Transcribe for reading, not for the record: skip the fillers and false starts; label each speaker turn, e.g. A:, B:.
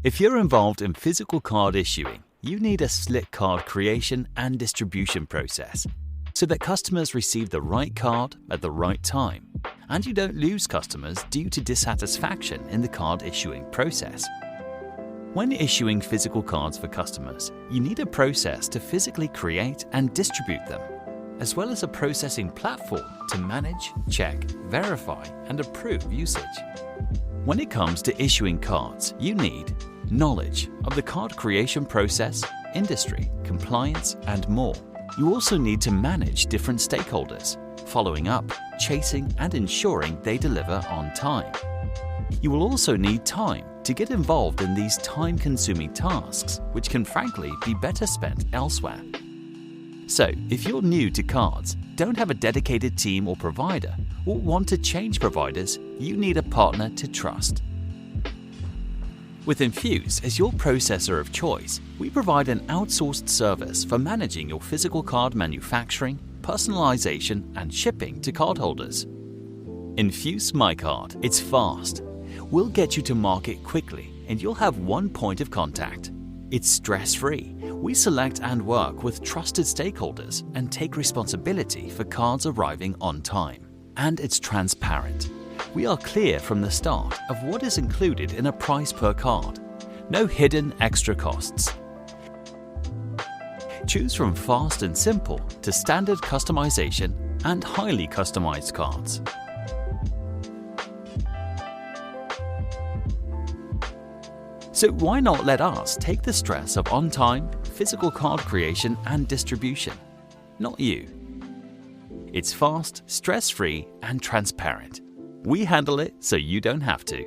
A: If you're involved in physical card issuing, you need a slick card creation and distribution process so that customers receive the right card at the right time, and you don't lose customers due to dissatisfaction in the card issuing process. When issuing physical cards for customers, you need a process to physically create and distribute them, as well as a processing platform to manage, check, verify, and approve usage. When it comes to issuing cards, you need knowledge of the card creation process, industry, compliance, and more. You also need to manage different stakeholders, following up, chasing, and ensuring they deliver on time. You will also need time to get involved in these time-consuming tasks, which can frankly be better spent elsewhere. So, if you're new to cards, don't have a dedicated team or provider, or want to change providers, you need a partner to trust. With Enfuce as your processor of choice, we provide an outsourced service for managing your physical card manufacturing, personalization, and shipping to cardholders. Enfuce MyCard. It's fast. We'll get you to market quickly, and you'll have one point of contact. It's stress-free. We select and work with trusted stakeholders and take responsibility for cards arriving on time. And it's transparent. We are clear from the start of what is included in a price per card. No hidden extra costs. Choose from fast and simple to standard customization and highly customized cards. So why not let us take the stress of on-time, physical card creation and distribution? Not you. It's fast, stress-free, and transparent. We handle it so you don't have to.